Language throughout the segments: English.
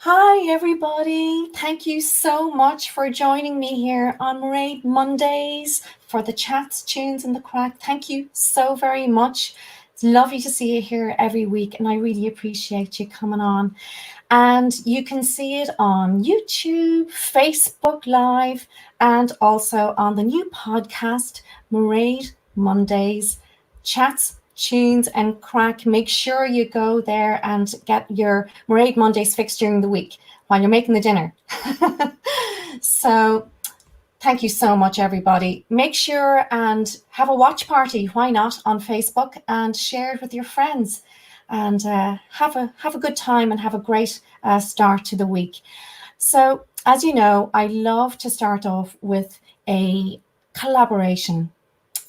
Hi, everybody. Thank you so much for joining me here on Mairead Mondays for the chats, tunes, and the crack. Thank you so very much. It's lovely to see you here every week, and I really appreciate you coming on. And you can see it on YouTube, Facebook Live, and also on the new podcast, Mairead Mondays Chats, Tunes, and Crack. Make sure you go there and get your Mairead Mondays fixed during the week while you're making the dinner. So, thank you so much, everybody. Make sure and have a watch party. Why not on Facebook and share it with your friends, and have a good time and have a great start to the week. So, as you know, I love to start off with a collaboration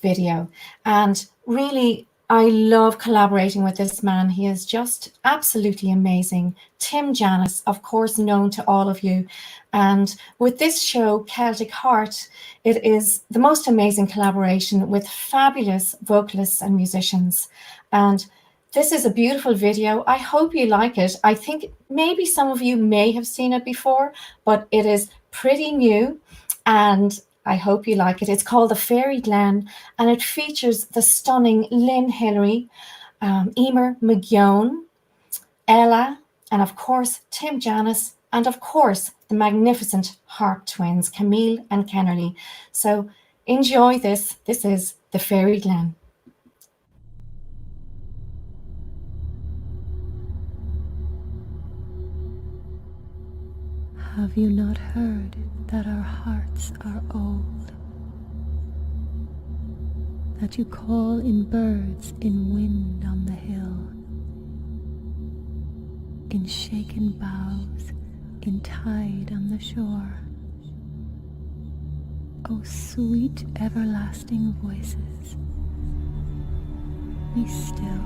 video, and really. I love collaborating with this man. He is just absolutely amazing. Tim Janis, of course, known to all of you. And with this show, Celtic Heart, it is the most amazing collaboration with fabulous vocalists and musicians. And this is a beautiful video. I hope you like it. I think maybe some of you may have seen it before, but it is pretty new, and I hope you like it. It's called The Fairy Glen, and it features the stunning Lynn Hillary, Emer McGeown, Ella, and of course, Tim Janis, and of course, the magnificent Hart twins, Camille and Kennerly. So enjoy this. This is The Fairy Glen. Have you not heard that our hearts are old? That you call in birds, in wind on the hill, in shaken boughs, in tide on the shore. O sweet everlasting voices, be still.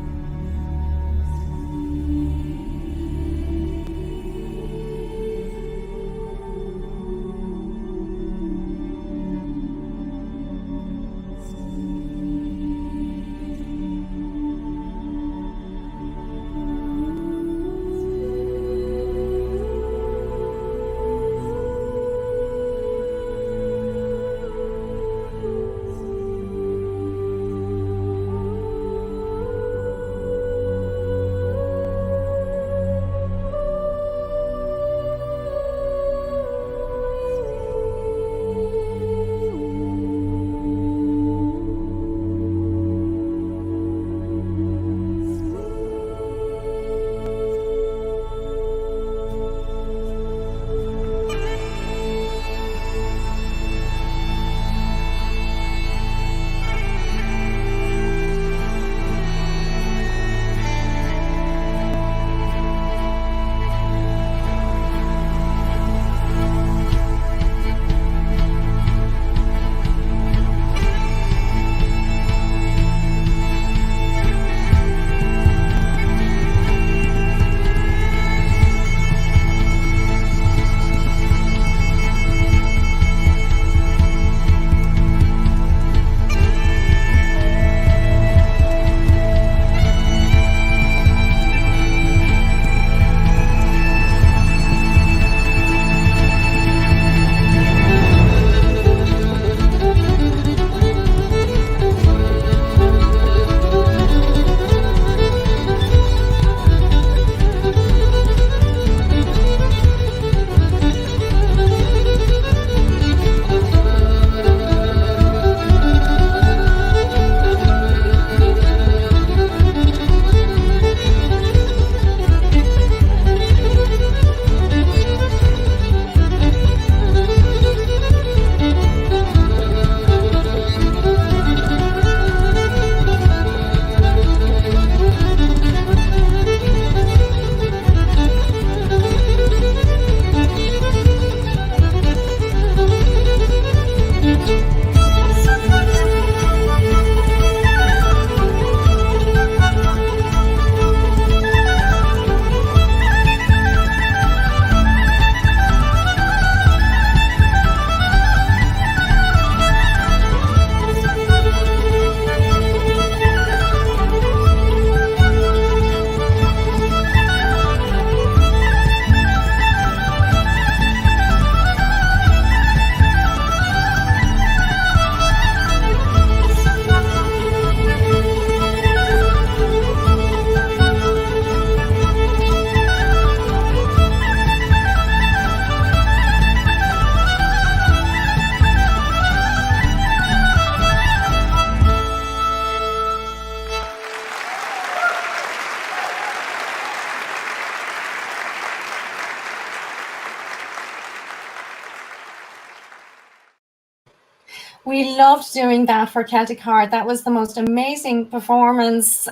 We loved doing that for Celtic Heart. That was the most amazing performance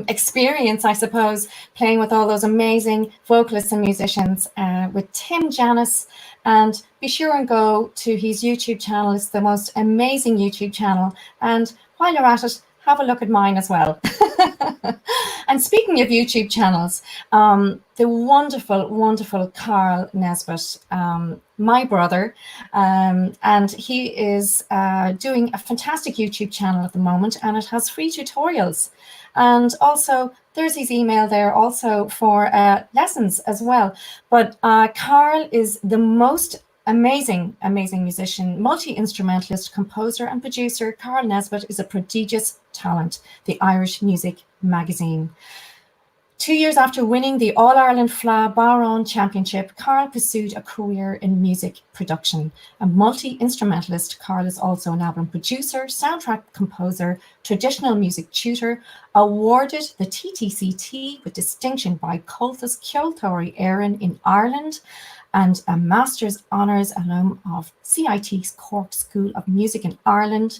experience, I suppose, playing with all those amazing vocalists and musicians with Tim Janis. And be sure and go to his YouTube channel. It's the most amazing YouTube channel. And while you're at it, have a look at mine as well. And speaking of YouTube channels, the wonderful, wonderful Carl Nesbitt, my brother, and he is doing a fantastic YouTube channel at the moment, and it has free tutorials. And also, there's his email there also for lessons as well. But Carl is the most amazing musician, multi-instrumentalist, composer and producer. Carl Nesbitt is a prodigious talent, the Irish Music Magazine. 2 years after winning the All-Ireland Fleadh Barón Championship, Carl pursued a career in music production. A multi-instrumentalist, Carl is also an album producer, soundtrack composer, traditional music tutor, awarded the TTCT with distinction by Comhaltas Ceoltóirí Éireann in Ireland, and a Master's Honours alum of CIT's Cork School of Music in Ireland.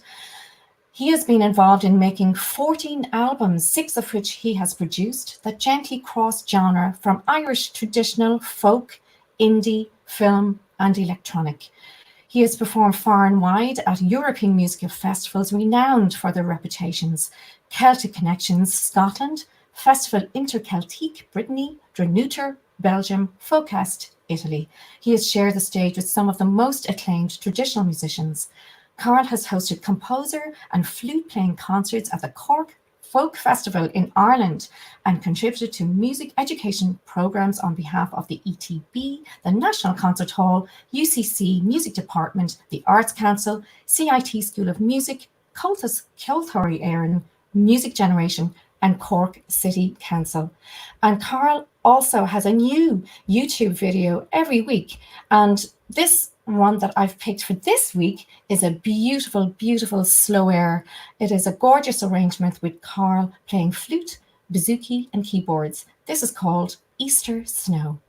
He has been involved in making 14 albums, 6 of which he has produced, that gently cross genre from Irish traditional, folk, indie, film, and electronic. He has performed far and wide at European musical festivals renowned for their reputations: Celtic Connections, Scotland, Festival Interceltique, Brittany, Dranouter, Belgium, Folkfest, Italy. He has shared the stage with some of the most acclaimed traditional musicians. Carl has hosted composer and flute-playing concerts at the Cork Folk Festival in Ireland and contributed to music education programs on behalf of the ETB, the National Concert Hall, UCC Music Department, the Arts Council, CIT School of Music, Comhaltas Ceoltóirí Éireann, Music Generation, and Cork City Council. And Carl also has a new YouTube video every week. And this one that I've picked for this week is a beautiful, beautiful slow air. It is a gorgeous arrangement with Carl playing flute, bouzouki, and keyboards. This is called Easter Snow.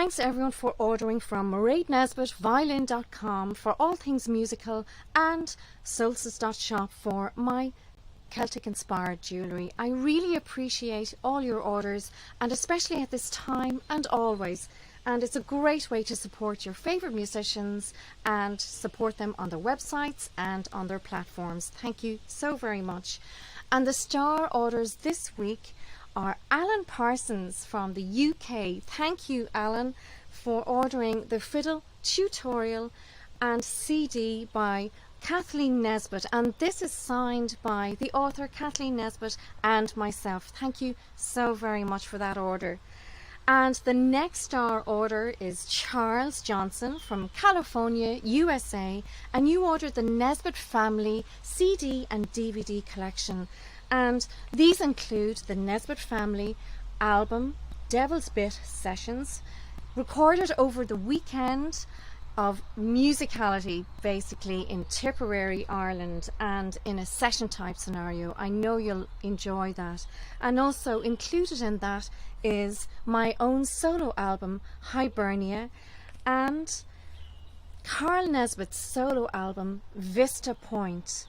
thanks everyone for ordering from Mairead Nesbitt, Violin.com for all things musical, and Solstice.shop for my Celtic inspired jewellery. I really appreciate all your orders, and especially at this time and always. And it's a great way to support your favourite musicians and support them on their websites and on their platforms. Thank you so very much. And the star orders this week are Alan Parsons from the UK. Thank you, Alan, for ordering the fiddle tutorial and CD by Kathleen Nesbitt, and this is signed by the author Kathleen Nesbitt and myself. Thank you so very much for that order. And the next star order is Charles Johnson from California, USA, and you ordered the Nesbitt Family CD and DVD collection, and these include the Nesbitt Family album Devil's Bit Sessions, recorded over the weekend of musicality, basically in Tipperary, Ireland, and in a session type scenario. I know you'll enjoy that. And also included in that is my own solo album Hibernia, and Carl Nesbitt's solo album Vista Point.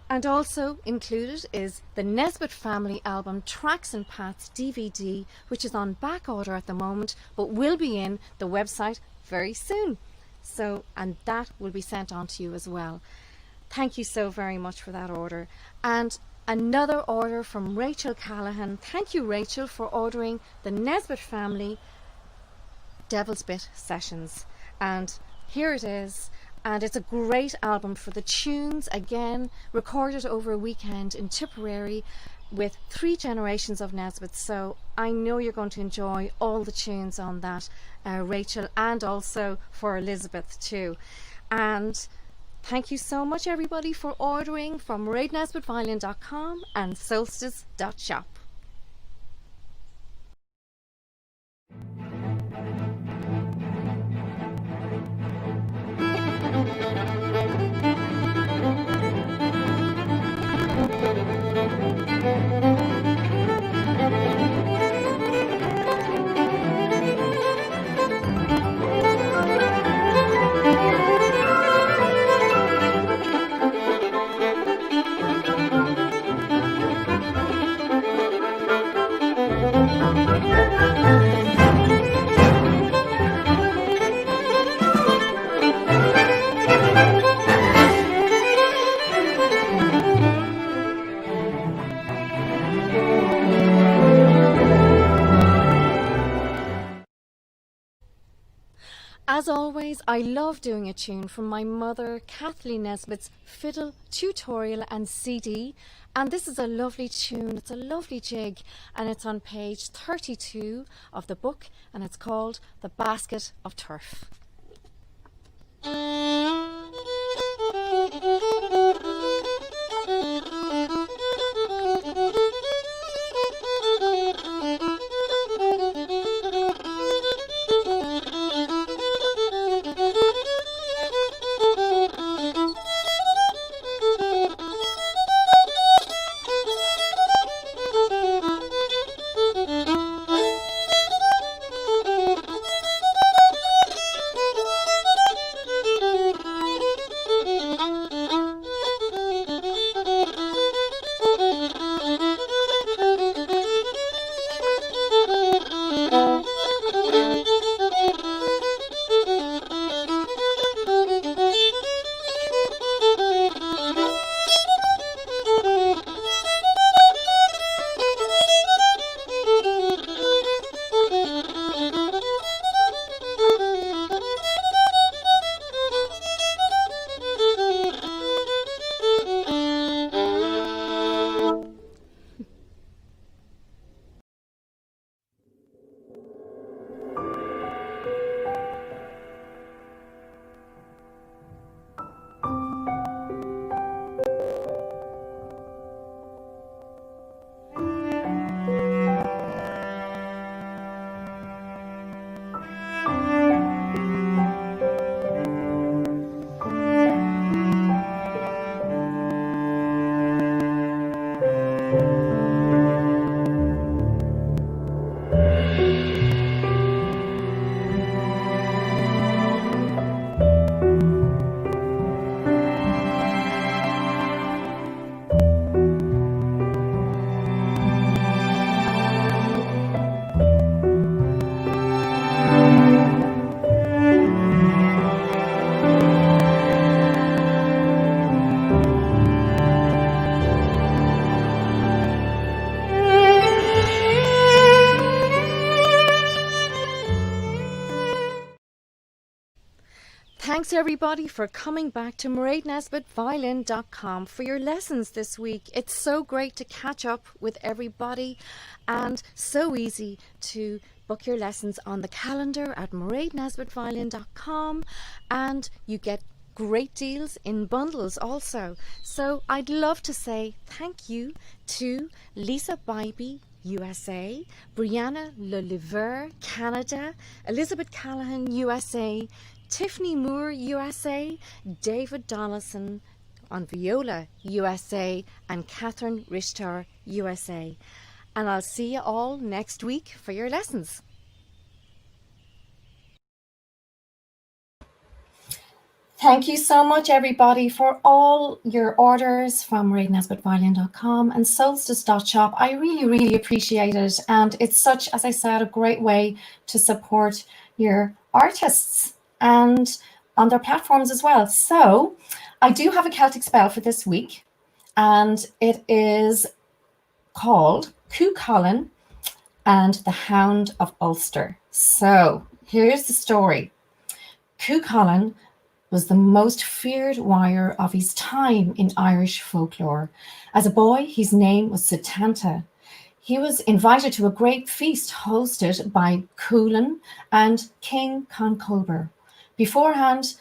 And also included is the Nesbitt Family album Tracks and Paths DVD, which is on back order at the moment, but will be in the website very soon. So, and that will be sent on to you as well. Thank you so very much for that order. And another order from Rachel Callahan. Thank you, Rachel, for ordering the Nesbitt Family Devil's Bit Sessions. And here it is. And it's a great album for the tunes, again, recorded over a weekend in Tipperary with 3 generations of Nesbitt. So I know you're going to enjoy all the tunes on that, Rachel, and also for Elizabeth too. And thank you so much, everybody, for ordering from MaireadNesbittViolin.com and Solstice.shop. As always, I love doing a tune from my mother, Kathleen Nesbitt's fiddle tutorial and CD. And this is a lovely tune, it's a lovely jig, and it's on page 32 of the book, and it's called The Basket of Turf. Thanks everybody for coming back to MaireadNesbittViolin.com for your lessons this week. It's so great to catch up with everybody and so easy to book your lessons on the calendar at MaireadNesbittViolin.com, and you get great deals in bundles also. So I'd love to say thank you to Lisa Bybee, USA, Brianna Leliver, Canada, Elizabeth Callahan, USA, Tiffany Moore, USA, David Donaldson on viola, USA, and Catherine Richter, USA. And I'll see you all next week for your lessons. Thank you so much, everybody, for all your orders from MaireadNesbittViolin.com and Solstice.shop. I really, really appreciate it. And it's such, as I said, a great way to support your artists and on their platforms as well. So I do have a Celtic spell for this week, and it is called Cuchulainn and the Hound of Ulster. So here's the story. Cuchulainn was the most feared warrior of his time in Irish folklore. As a boy, his name was Setanta. He was invited to a great feast hosted by Cuchulainn and King Conchobar. Beforehand,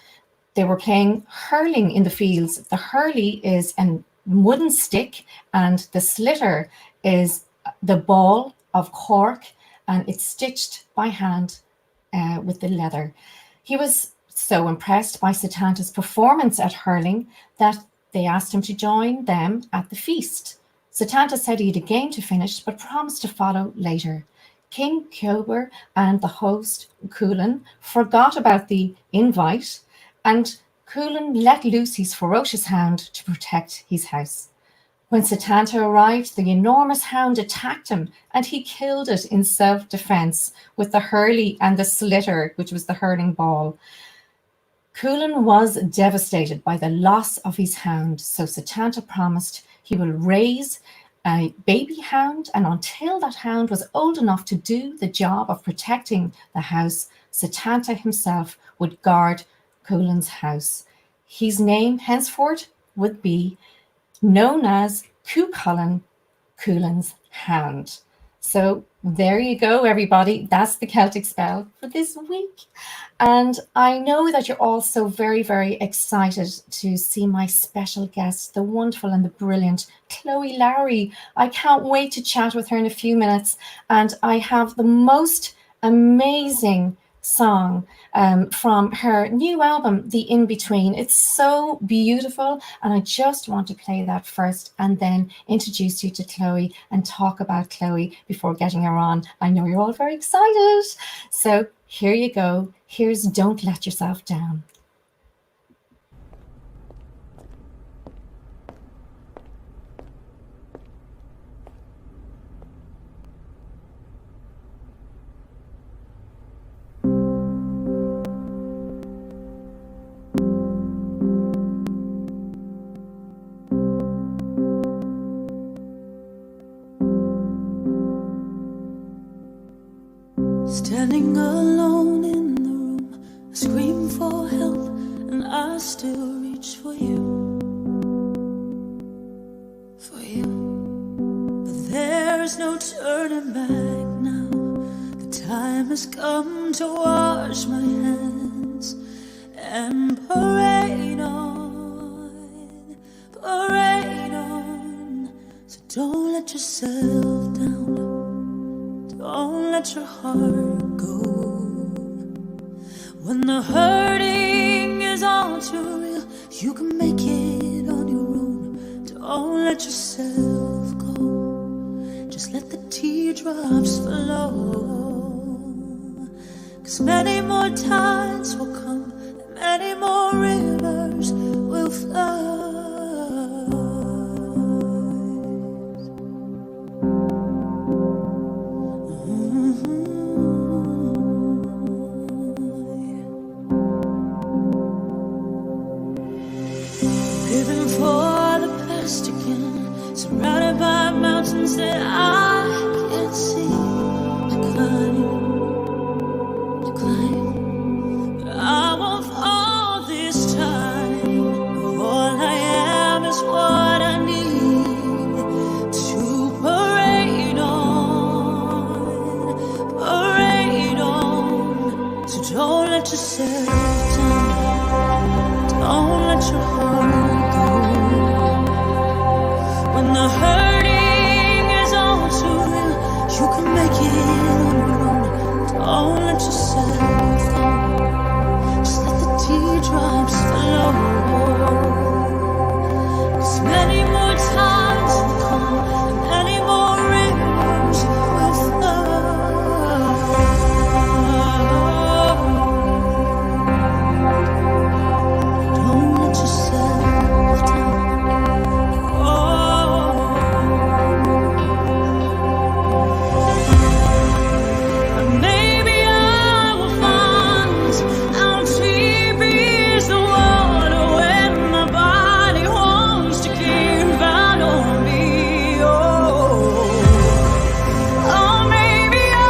they were playing hurling in the fields. The hurley is a wooden stick, and the slitter is the ball of cork, and it's stitched by hand with the leather. He was so impressed by Setanta's performance at hurling that they asked him to join them at the feast. Setanta said he had a game to finish, but promised to follow later. King Conchobar and the host Cuchulainn forgot about the invite, and Cuchulainn let loose his ferocious hound to protect his house. When Setanta arrived, the enormous hound attacked him, and he killed it in self-defense with the hurley and the slitter, which was the hurling ball. Cuchulainn was devastated by the loss of his hound, so Setanta promised he will raise a baby hound, and until that hound was old enough to do the job of protecting the house, Setanta himself would guard Cuchulainn's house. His name henceforth would be known as Cuchulainn, Cuchulainn's Hound. So there you go, everybody. That's the Celtic spell for this week. And I know that you're all so very, very excited to see my special guest, the wonderful and the brilliant Chloe Lowery. I can't wait to chat with her in a few minutes. And I have the most amazing song from her new album, The In-Between. It's so beautiful, and I just want to play that first and then introduce you to Chloe and talk about Chloe before getting her on. I know you're all very excited. So here you go. Here's Don't Let Yourself Down. Standing alone in the room, I scream for help, and I still reach for you, But there's no turning back now. The time has come to wash my hands and parade on. So don't let yourself down. Don't let your heart go. When the hurting is all too real, you can make it on your own. Don't let yourself go. Just let the teardrops flow. 'Cause many more times will come, and many more rivers will flow. Surrounded by mountains that I can't see. To climb, but I won't fall Don't let yourself down. Don't let your heart go. When the hurting is all too real, you can make it on your own. Don't let yourself down. Just let the teardrops flow. 'Cause many more times will come, and many more rivers will flow. Don't let yourself down. Maybe I will find out deep is the water when my body wants to give out on me. Oh, maybe I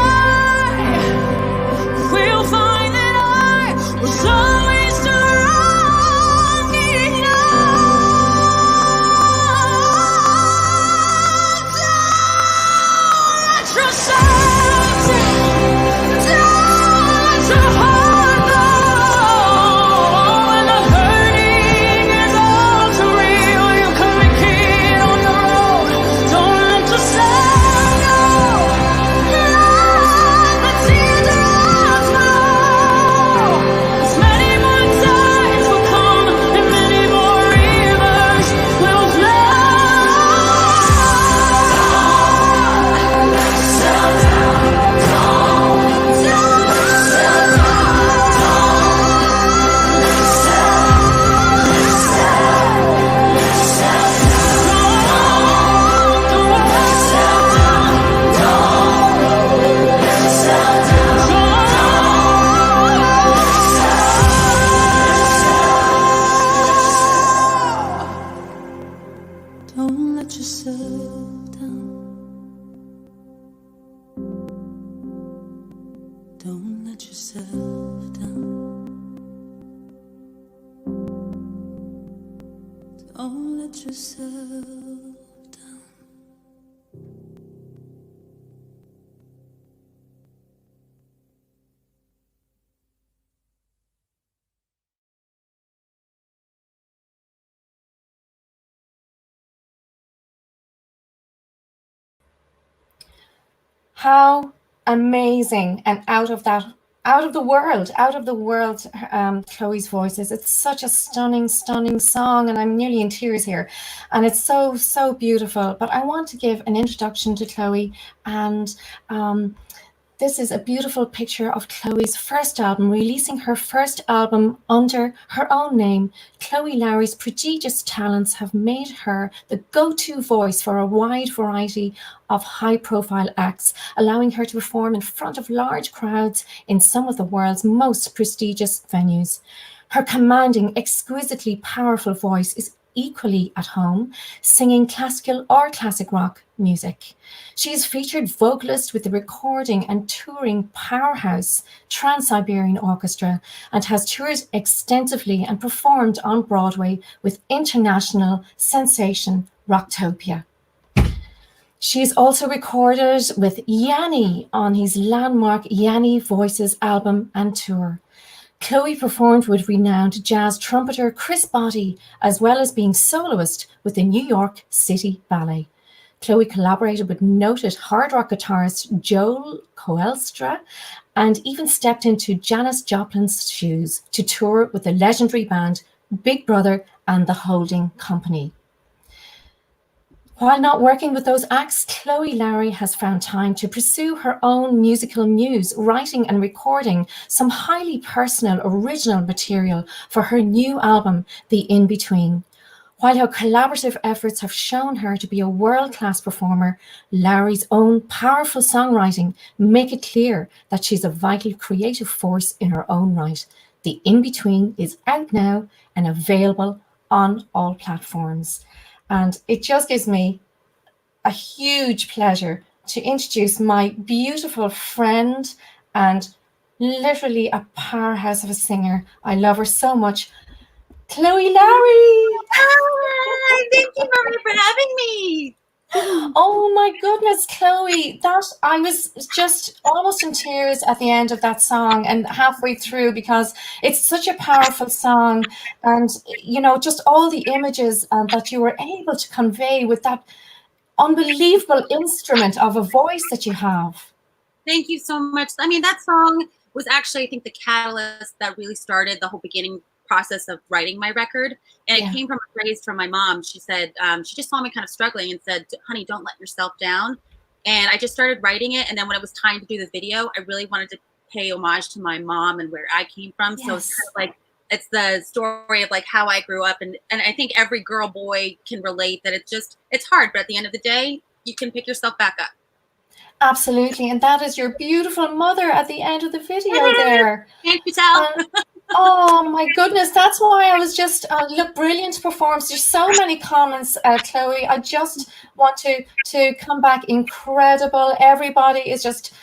will find that I was always the wrong enough. Don't let yourself down. Don't let your heart go. When the hurting is all too real, you can make it on your own. Don't let yourself go. Let the teardrops flow. 'Cause many more times will come, and many more rivers will flow. Don't let yourself down. Don't let yourself down. Don't let yourself down. Don't let yourself down. How amazing and out of the world, Chloe's voice is. It's such a stunning song, and I'm nearly in tears here, and it's so beautiful. But I want to give an introduction to Chloe, and this is a beautiful picture of Chloe's first album, releasing her first album under her own name. Chloe Lowery's prodigious talents have made her the go-to voice for a wide variety of high-profile acts, allowing her to perform in front of large crowds in some of the world's most prestigious venues. Her commanding, exquisitely powerful voice is equally at home, singing classical or classic rock music. She is featured vocalist with the recording and touring powerhouse Trans-Siberian Orchestra, and has toured extensively and performed on Broadway with international sensation Rocktopia. She is also recorded with Yanni on his landmark Yanni Voices album and tour. Chloe performed with renowned jazz trumpeter Chris Botti, as well as being soloist with the New York City Ballet. Chloe collaborated with noted hard rock guitarist Joel Coelstra, and even stepped into Janis Joplin's shoes to tour with the legendary band Big Brother and the Holding Company. While not working with those acts, Chloe Lowery has found time to pursue her own musical muse, writing and recording some highly personal, original material for her new album, The In-Between. While her collaborative efforts have shown her to be a world-class performer, Lowery's own powerful songwriting make it clear that she's a vital creative force in her own right. The In-Between is out now and available on all platforms. And it just gives me a huge pleasure to introduce my beautiful friend and literally a powerhouse of a singer. I love her so much. Chloe Lowery! Hi, thank you, Mommy, for having me. Oh my goodness, Chloe, that I was just almost in tears at the end of that song and halfway through because it's such a powerful song. And, just all the images that you were able to convey with that unbelievable instrument of a voice that you have. Thank you so much. I mean, that song was actually, I think, the catalyst that really started the whole beginning process of writing my record. And it came from a phrase from my mom. She said, she just saw me kind of struggling and said, honey, don't let yourself down. And I just started writing it. And then when it was time to do the video, I really wanted to pay homage to my mom and where I came from. Yes. So it's kind of like, it's the story of like how I grew up. And I think every girl, boy can relate that it's hard. But at the end of the day, you can pick yourself back up. Absolutely. And that is your beautiful mother at the end of the video there. Can't you tell? Oh my goodness. That's why I was just, look, brilliant performance. There's so many comments, Chloe. I just want to come back. Incredible. Everybody is just,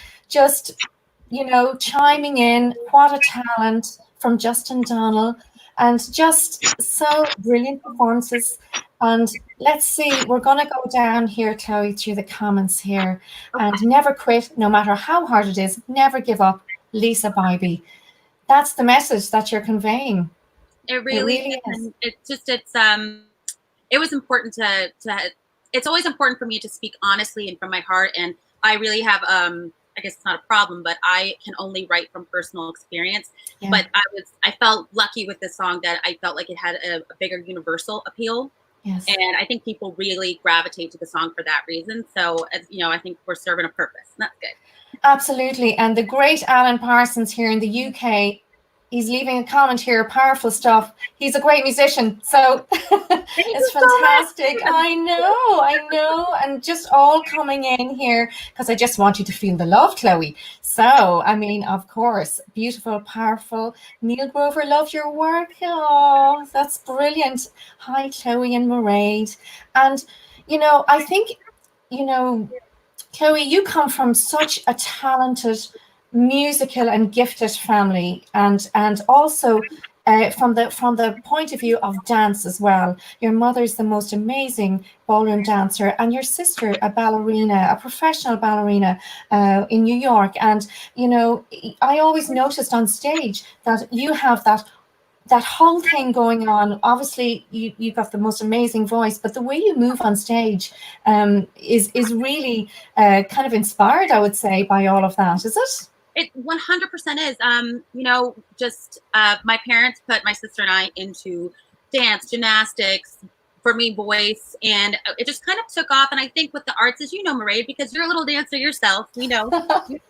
chiming in. What a talent from Justin Donnell. And just so brilliant performances. And let's see, we're going to go down here, Chloe, through the comments here. And never quit, no matter how hard it is. Never give up, Lisa Bybee. That's the message that you're conveying. It really is. It was important to it's always important for me to speak honestly and from my heart. And I really have, I guess it's not a problem, but I can only write from personal experience. Yeah. But I felt lucky with this song that I felt like it had a bigger universal appeal. Yes. And I think people really gravitate to the song for that reason. So, I think we're serving a purpose. And that's good. Absolutely. And the great Alan Parsons here in the UK, he's leaving a comment here, powerful stuff. He's a great musician. So it's fantastic. So I know. And just all coming in here because I just want you to feel the love, Chloe. So, I mean, of course, beautiful, powerful. Neil Grover, love your work. Oh, that's brilliant. Hi, Chloe and Mairead. And, I think, Chloe, you come from such a talented, musical and gifted family, and also from the point of view of dance as well. Your mother's the most amazing ballroom dancer, and your sister a ballerina, a professional ballerina in New York. And I always noticed on stage that you have that whole thing going on. Obviously, you got the most amazing voice, but the way you move on stage is really kind of inspired, I would say, by all of that. Is it? It 100% is. My parents put my sister and I into dance, gymnastics, for me, voice, and it just kind of took off. And I think with the arts, as you know, Mairead, because you're a little dancer yourself, we know,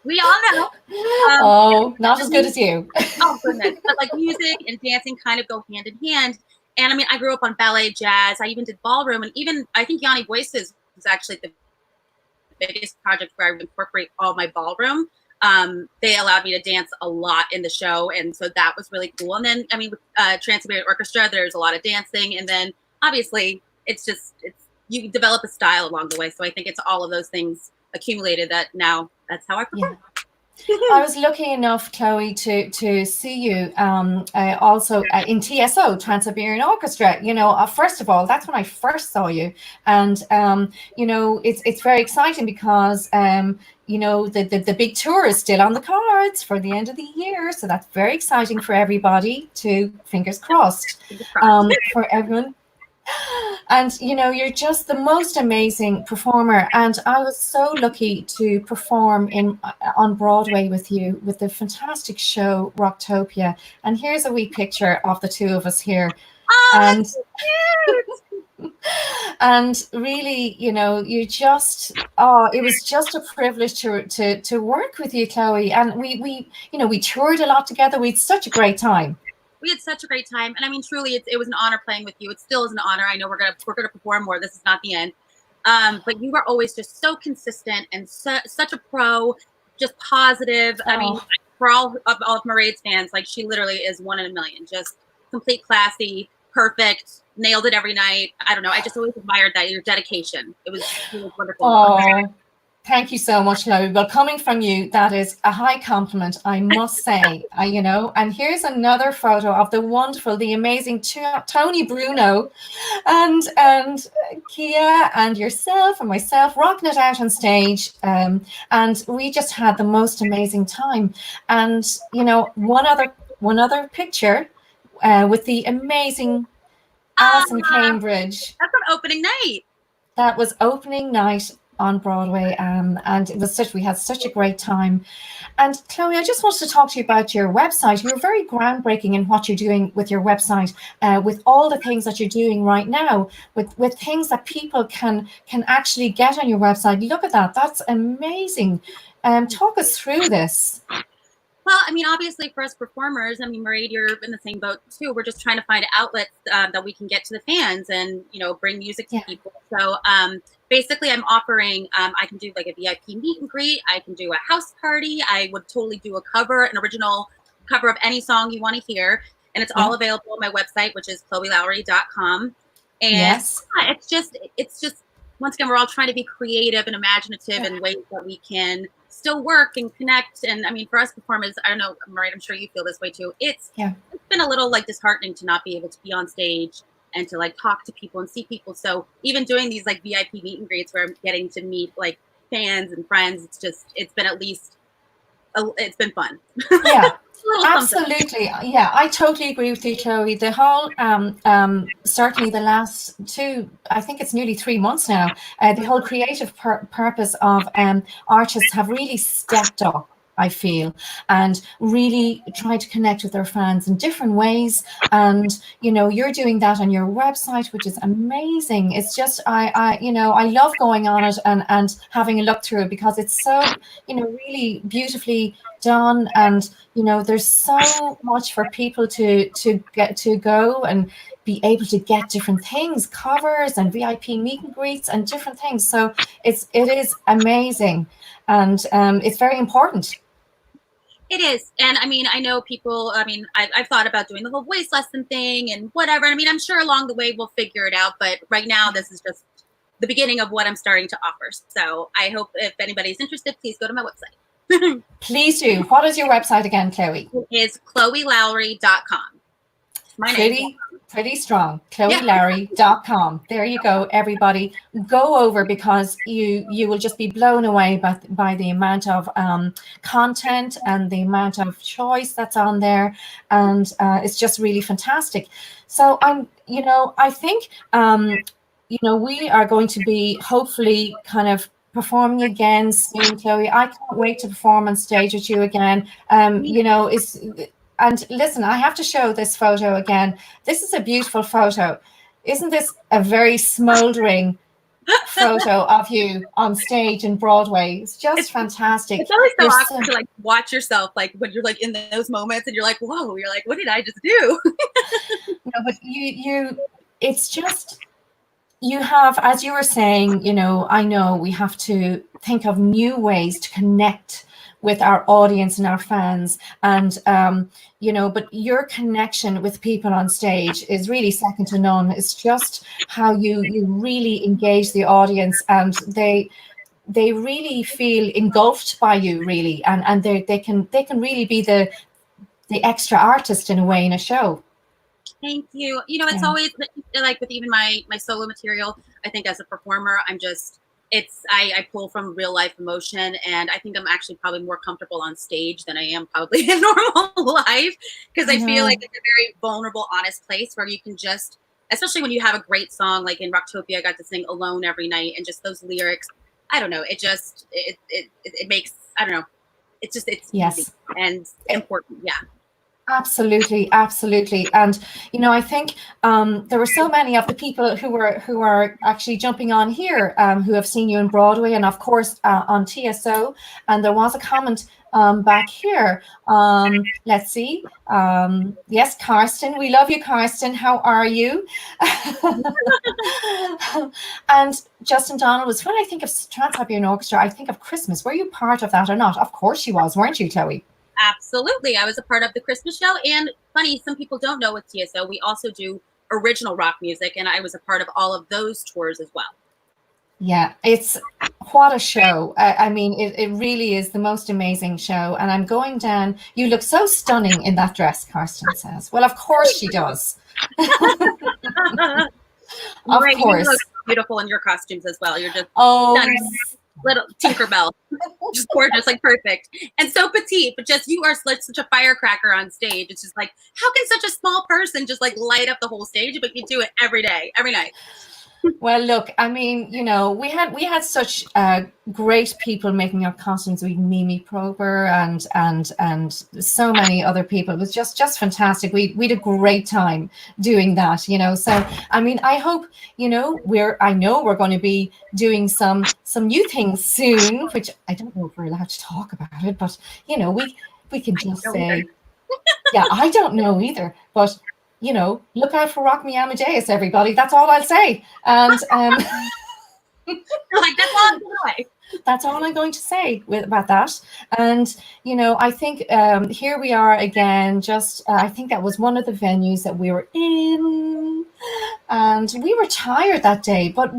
we all know. Not as good as you. Oh, goodness. But like music and dancing kind of go hand in hand. And I mean, I grew up on ballet, jazz. I even did ballroom. And even I think Yanni Voices was actually the biggest project where I would incorporate all my ballroom. They allowed me to dance a lot in the show. And so that was really cool. And then, I mean, with Trans-Siberian Orchestra, there's a lot of dancing. And then obviously it's you develop a style along the way. So I think it's all of those things accumulated that now that's how I perform. Yeah. I was lucky enough, Chloe, to see you also in TSO, Trans-Siberian Orchestra. First of all, that's when I first saw you. And, it's very exciting because, the big tour is still on the cards for the end of the year. So that's very exciting for everybody fingers crossed, for everyone. And, you're just the most amazing performer. And I was so lucky to perform on Broadway with you with the fantastic show Rocktopia. And here's a wee picture of the two of us here. Oh, and really, you just, it was just a privilege to work with you, Chloe. And we toured a lot together. We had such a great time. We had such a great time. And I mean, truly, it was an honor playing with you. It still is an honor. I know we're gonna perform more. This is not the end. But you were always just so consistent and such a pro, just positive. I mean, for all of Mairead's fans, like she literally is one in a million. Just complete classy, perfect, nailed it every night. I don't know. I just always admired that, your dedication. It was wonderful. Thank you so much, Chloe. Well, coming from you, that is a high compliment, I must say. You know, and here's another photo of the wonderful, the amazing Tony Bruno, and Kia and yourself and myself rocking it out on stage, and we just had the most amazing time. And you know, one other picture with the amazing Alison Cambridge. That's an opening night. That was opening night on Broadway, and it was we had such a great time. And Chloe, I just wanted to talk to you about your website. You're very groundbreaking in what you're doing with your website, with all the things that you're doing right now, with things that people can actually get on your website. Look at that. That's amazing. Talk us through this. Well, I mean, obviously for us performers, I mean, Mairead, you're in the same boat too. We're just trying to find outlets that we can get to the fans and, you know, bring music to people. So basically I'm offering, I can do like a VIP meet and greet. I can do a house party. I would totally do a cover, an original cover of any song you want to hear. And it's all available on my website, which is chloelowery.com. And it's just, once again, we're all trying to be creative and imaginative in ways that we can still work and connect. And I mean, for us performers, I don't know, Mairead, I'm sure you feel this way too. It's been a little like disheartening to not be able to be on stage and to like talk to people and see people. So even doing these like VIP meet and greets where I'm getting to meet like fans and friends, it's been at least, it's been fun. Yeah. Absolutely. Yeah, I totally agree with you, Chloe. The whole, certainly the last I think it's nearly 3 months now, the whole creative purpose of artists have really stepped up, I feel, and really tried to connect with their fans in different ways. And, you know, you're doing that on your website, which is amazing. It's just, I love going on it and having a look through it because it's so, you know, really beautifully done. And, you know, there's so much for people to get to go and be able to get different things, covers and VIP meet and greets and different things. So it is amazing. And it's very important. It is. And I mean, I know people, I mean, I've thought about doing the whole voice lesson thing and whatever. I mean, I'm sure along the way we'll figure it out. But right now, this is just the beginning of what I'm starting to offer. So I hope if anybody's interested, please go to my website. Please do. What is your website again, Chloe? It is chloelowery.com. My name. Pretty strong. chloelowery.com. There you go, everybody. Go over because you will just be blown away by the amount of content and the amount of choice that's on there. And it's just really fantastic. So I think, we are going to be hopefully kind of performing again soon, Chloe. I can't wait to perform on stage with you again. And listen, I have to show this photo again. This is a beautiful photo. Isn't this a very smoldering photo of you on stage in Broadway? It's just fantastic. It's always so awkward to like watch yourself, like when you're like in those moments and you're like, whoa, you're like, what did I just do? No, but it's just, you have, as you were saying, you know, I know we have to think of new ways to connect with our audience and our fans. And, but your connection with people on stage is really second to none. It's just how you really engage the audience, and they really feel engulfed by you, really. And they can really be the extra artist in a way in a show. Thank you. You know, it's always like with even my solo material, I think as a performer, I pull from real life emotion, and I think I'm actually probably more comfortable on stage than I am probably in normal life, because I feel like it's a very vulnerable, honest place where you can just, especially when you have a great song, like in Rocktopia, I got to sing alone every night, and just those lyrics, I don't know, it makes, I don't know, it's easy and important. Yeah. Absolutely. And I think there were so many of the people who are actually jumping on here who have seen you in Broadway, and of course on TSO. And there was a comment back here. Let's see. Yes, Karsten, we love you, Karsten. How are you? And Justin Donald was, when I think of Trans-Siberian Orchestra, I think of Christmas. Were you part of that or not? Of course you was, weren't you, Chloe? Absolutely. I was a part of the Christmas show. And funny, some people don't know with TSO, we also do original rock music. And I was a part of all of those tours as well. Yeah, it's what a show. I mean, it really is the most amazing show. And I'm going down. You look so stunning in that dress, Karsten says. Well, of course she does. Of Right, you look course. beautiful in your costumes as well. You're just Oh, stunning, little Tinkerbell, just gorgeous, like perfect, and so petite. But just you are like such a firecracker on stage. It's just like, how can such a small person just like light up the whole stage? But you do it every day, every night. well, look, I mean, we had such great people making our costumes. We had Mimi Prober and so many other people. It was just fantastic. We had a great time doing that. So I mean, I hope I know we're going to be doing some new things soon, which I don't know if we're allowed to talk about it, but we can just say, yeah, I don't know either, but. Look out for Rock Me Amadeus, everybody. That's all I'll say. And Like that's all I'm doing. that's all I'm going to say about that. And, I think here we are again, I think that was one of the venues that we were in. And we were tired that day, but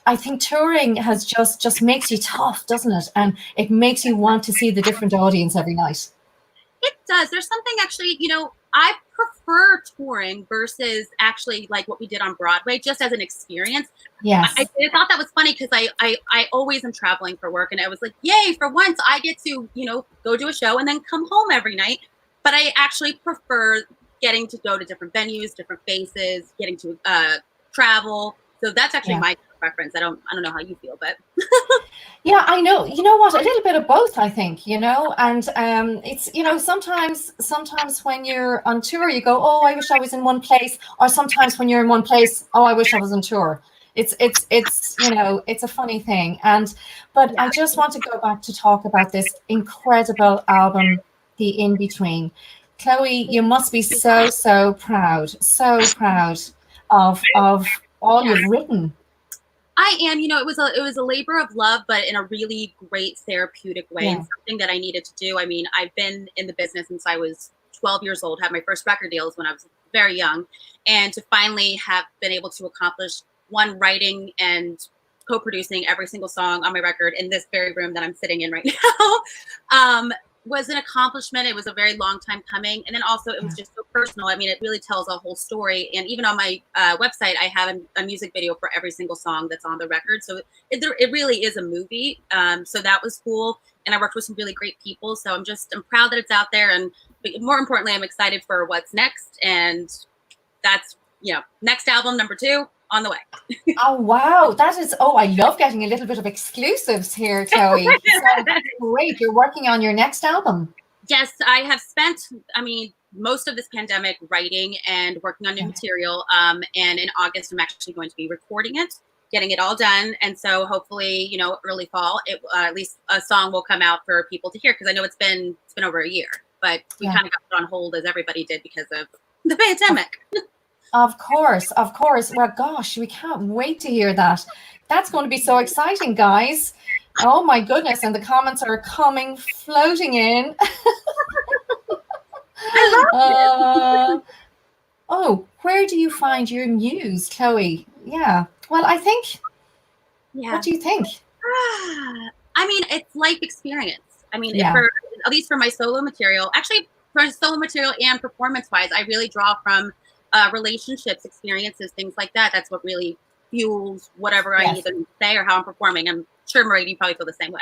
I think touring has just makes you tough, doesn't it? And it makes you want to see the different audience every night. It does. There's something actually, I prefer touring versus actually like what we did on Broadway, just as an experience. Yes. I thought that was funny because I always am traveling for work, and I was like, yay, for once I get to, go do a show and then come home every night. But I actually prefer getting to go to different venues, different faces, getting to travel. So that's actually my preference. I don't know how you feel, but yeah, I know. You know what? A little bit of both, I think. And it's sometimes when you're on tour, you go, oh, I wish I was in one place, or sometimes when you're in one place, oh, I wish I was on tour. It's a funny thing. But I just want to go back to talk about this incredible album, The In Between. Chloe, you must be so proud of all you've written. I am, it was a labor of love, but in a really great therapeutic way, and something that I needed to do. I mean, I've been in the business since I was 12 years old, had my first record deals when I was very young, and to finally have been able to accomplish one, writing and co-producing every single song on my record in this very room that I'm sitting in right now, was an accomplishment. It was a very long time coming. And then also it was just so personal. I mean, it really tells a whole story. And even on my website, I have a music video for every single song that's on the record. So it really is a movie. So that was cool. And I worked with some really great people. So I'm proud that it's out there. And more importantly, I'm excited for what's next. And that's, next album, number 2. On the way. Oh, wow. I love getting a little bit of exclusives here, Chloe. So that's great. You're working on your next album. Yes, I have spent, most of this pandemic writing and working on new material. And in August, I'm actually going to be recording it, getting it all done. And so hopefully, early fall, at least a song will come out for people to hear. Because I know it's been over a year, but we kind of got it on hold as everybody did because of the pandemic. Of course. Well, gosh, we can't wait to hear that. That's going to be so exciting, guys. Oh, my goodness. And the comments are floating in. Where do you find your muse, Chloe? Yeah. Well, I think. Yeah. What do you think? It's life experience. At least for my solo material, actually for solo material and performance-wise, I really draw from relationships, experiences, things like that. That's what really fuels whatever I either say or how I'm performing. I'm sure, Mairead, you probably feel the same way.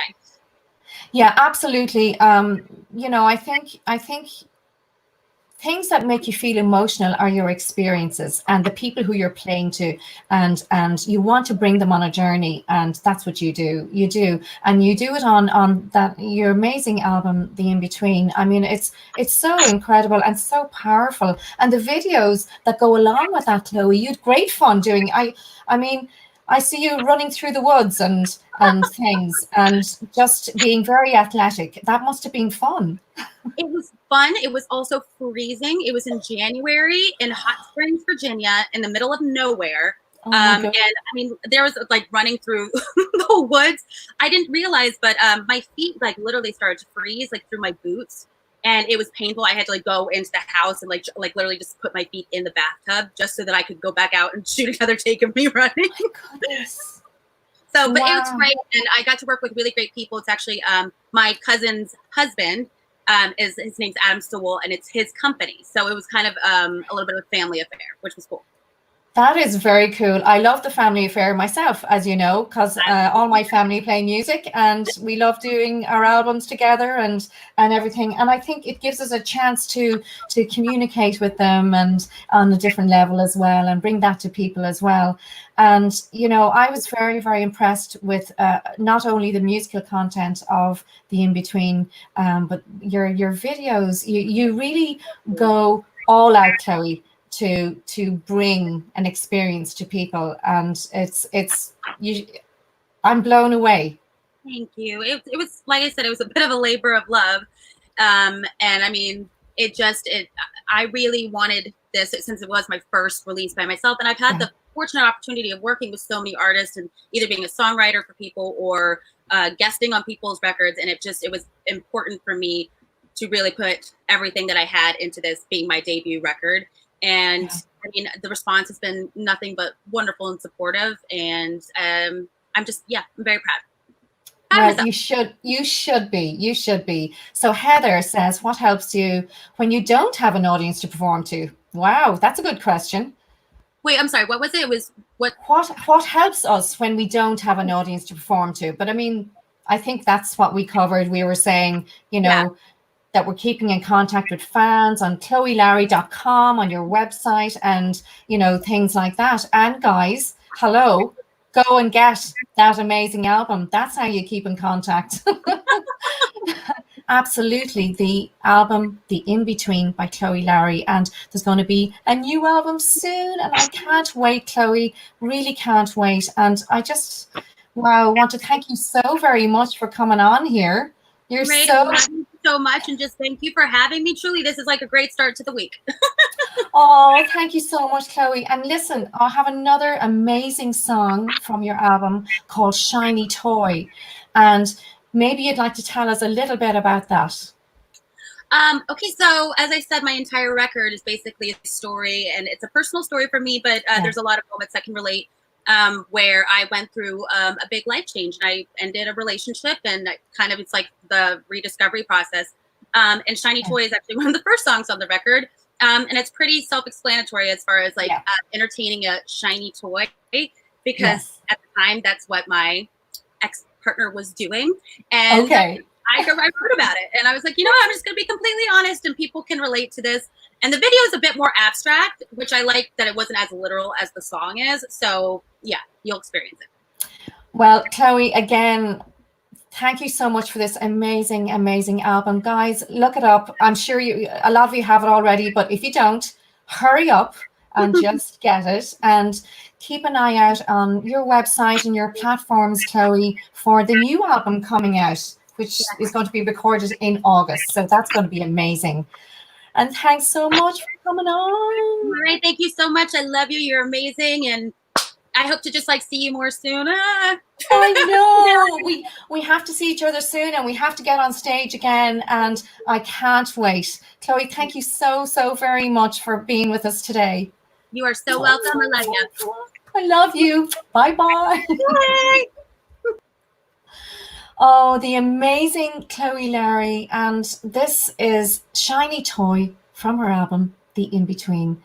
Yeah, absolutely. I think things that make you feel emotional are your experiences and the people who you're playing to, and you want to bring them on a journey, and that's what you do. And you do it on that your amazing album, The In Between. I mean, it's so incredible and so powerful, and the videos that go along with that, Chloe, you had great fun doing. I see you running through the woods and things, and just being very athletic. That must have been fun. It was fun. It was also freezing. It was in January in Hot Springs, Virginia, in the middle of nowhere. And there was like running through the woods. I didn't realize, but my feet like literally started to freeze like through my boots. and it was painful. I had to like go into the house and like literally just put my feet in the bathtub just so that I could go back out and shoot another take of me running. Oh my goodness. So, but Wow. it was great, and I got to work with really great people. It's actually my cousin's husband. His name's Adam Stowell, and it's his company. So it was kind of a little bit of a family affair, which was cool. That is very cool. I love the family affair myself, as you know, because all my family play music, and we love doing our albums together and everything. And I think it gives us a chance to communicate with them and on a different level as well, and bring that to people as well. And you know, I was very, very impressed with not only the musical content of the In Between, but your videos. You really go all out, Chloe, to bring an experience to people, and I'm blown away. Thank you. It was, like I said, it was a bit of a labor of love, and I mean, I really wanted this since it was my first release by myself, and I've had the fortunate opportunity of working with so many artists and either being a songwriter for people or guesting on people's records, and it was important for me to really put everything that I had into this being my debut record. And I mean, the response has been nothing but wonderful and supportive. And I'm very proud. Well, you should be. So Heather says, what helps you when you don't have an audience to perform to? Wow, that's a good question. Wait, I'm sorry. What was it? It was what helps us when we don't have an audience to perform to? But I mean, I think that's what we covered. We were saying, you know, that we're keeping in contact with fans on chloelowery.com, on your website, and, you know, things like that. And guys, hello, go and get that amazing album. That's how you keep in contact. Absolutely. The album, The In Between by Chloe Lowery. And there's going to be a new album soon. And I can't wait, Chloe. Really can't wait. And I just, want to thank you so very much for coming on here. You're great. Thank you so much, and just thank you for having me. Truly, this is like a great start to the week. Oh, thank you so much, Chloe. And listen, I'll have another amazing song from your album called Shiny Toy. And maybe you'd like to tell us a little bit about that. Okay, so as I said, my entire record is basically a story, and it's a personal story for me, but there's a lot of moments that can relate. Where I went through a big life change, and I ended a relationship, and it's like the rediscovery process. And Shiny Toy is actually one of the first songs on the record. And it's pretty self-explanatory as far as entertaining a shiny toy, because at the time that's what my ex-partner was doing. And I wrote about it, and I was like, you know what, I'm just going to be completely honest, and people can relate to this. And the video is a bit more abstract, which I like that it wasn't as literal as the song is. So yeah, you'll experience it. Well, Chloe, again, thank you so much for this amazing, amazing album. Guys, look it up. I'm sure a lot of you have it already, but if you don't, hurry up and just get it. And keep an eye out on your website and your platforms, Chloe, for the new album coming out, which is going to be recorded in August. So that's going to be amazing. And thanks so much for coming on. All right, thank you so much. I love you. You're amazing, and I hope to just see you more soon. I know. We have to see each other soon, and we have to get on stage again. And I can't wait. Chloe, thank you so, so very much for being with us today. You are so welcome. I love you. I love you. Bye-bye. Bye. Oh, the amazing Chloe Lowery. And this is Shiny Toy from her album, The In Between.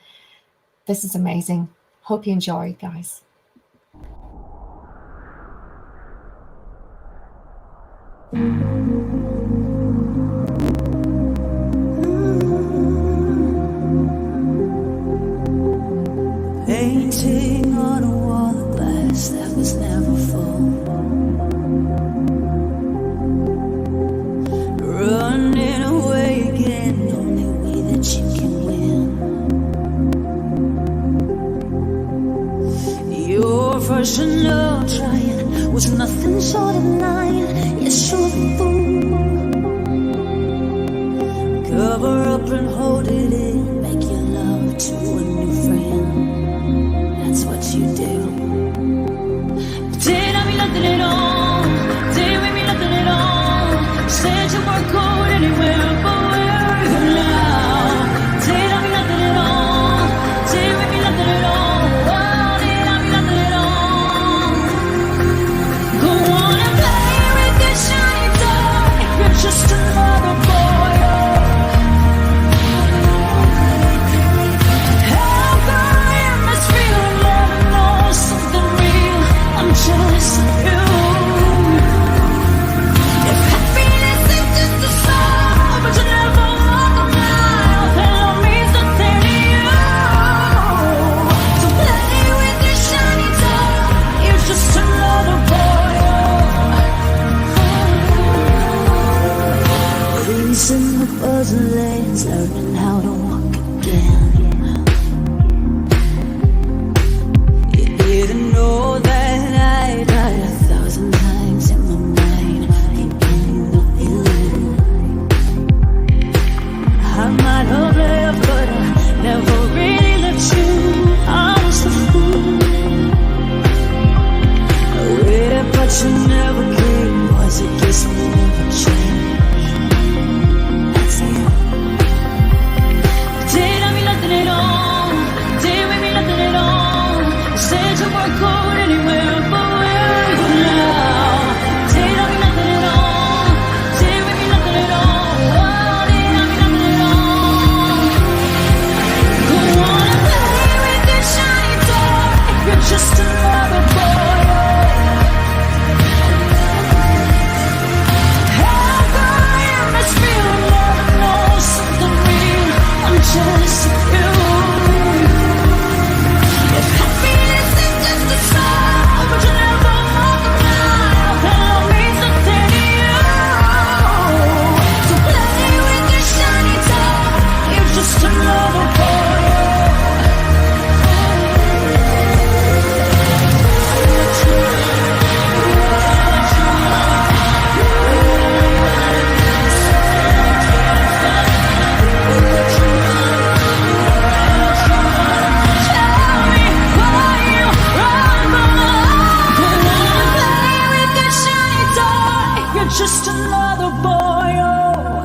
This is amazing. Hope you enjoy, guys. Painting on a wall of glass that was never full. Running away again, only way that you can win. Your version of trying was nothing short of lying. Yes, you're a fool. Cover up and hold it in, make your love to a new friend. That's what you do. Pretend I mean nothing at all. Pretend we mean nothing at all. Said you weren't going anywhere, but where another boy. Just another boy, oh.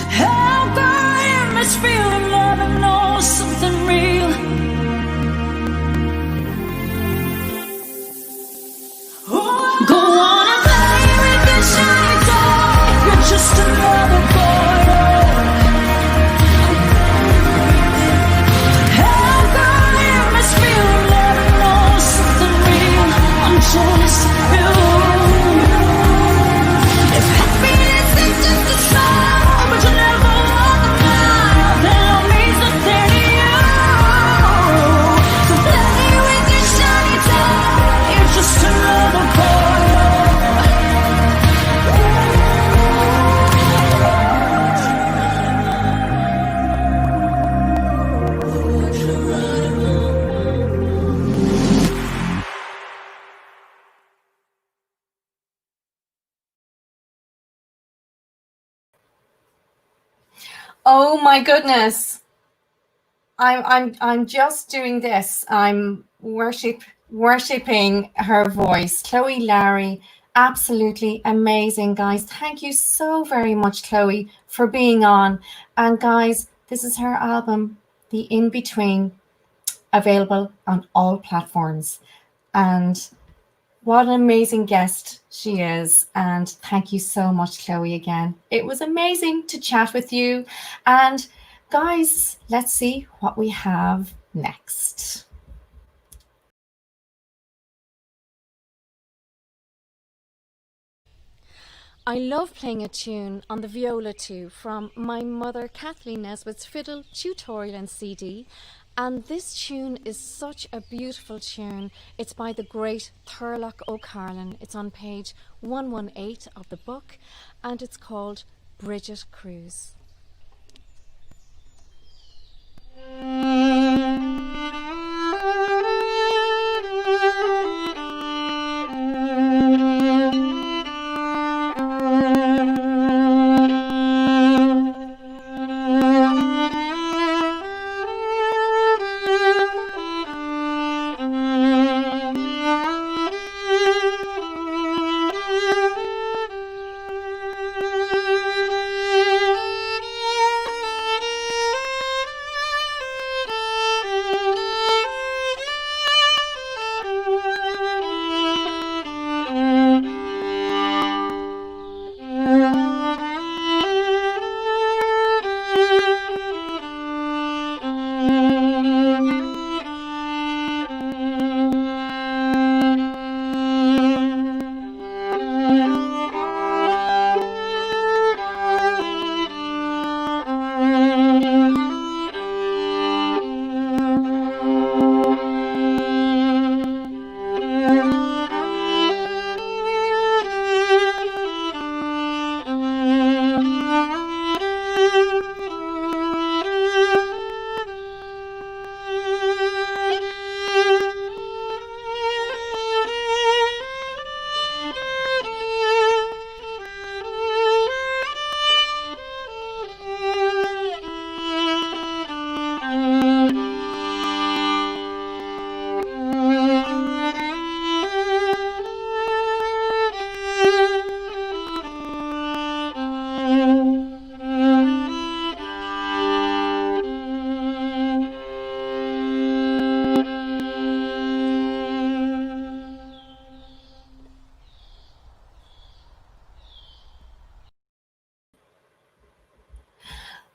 How I am this feeling, love and know something real. Oh, go on and play with your shiny toy. You're just another boy, oh. How I am this feeling, love and know something real. I'm just you. If happiness is just a song, but you never walk a mile, then it means nothing to you. So play with your shiny toy. You're just another boy. Oh my goodness. I'm just doing this. I'm worshipping her voice. Chloe Lowery, absolutely amazing, guys. Thank you so very much, Chloe, for being on. And guys, this is her album, The In Between, available on all platforms. And what an amazing guest she is. And thank you so much, Chloe, again. It was amazing to chat with you. And guys, let's see what we have next. I love playing a tune on the viola too from my mother Kathleen Nesbitt's fiddle tutorial and CD. And this tune is such a beautiful tune. It's by the great Thurlock O'Carlin. It's on page 118 of the book, and it's called Bridget Cruz.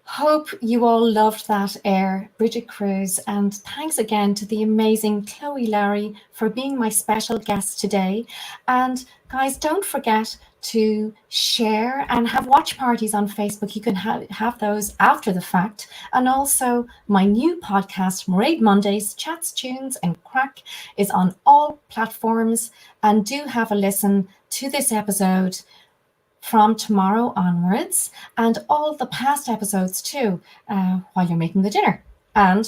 Hope you all loved that air, Bridget Cruz, and thanks again to the amazing Chloe Lowery for being my special guest today. And guys, don't forget to share and have watch parties on Facebook. You can have those after the fact. And also my new podcast, Mairead Mondays, Chats, Tunes and Crack, is on all platforms. And do have a listen to this episode from tomorrow onwards, and all the past episodes too, while you're making the dinner. And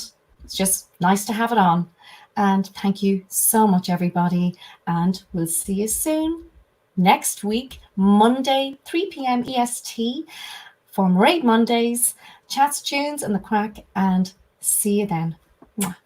it's just nice to have it on. And thank you so much, everybody. And we'll see you soon next week, Monday, 3 p.m. EST, for Máiréad Mondays, Chats, Tunes, and the Crack. And see you then. Mwah.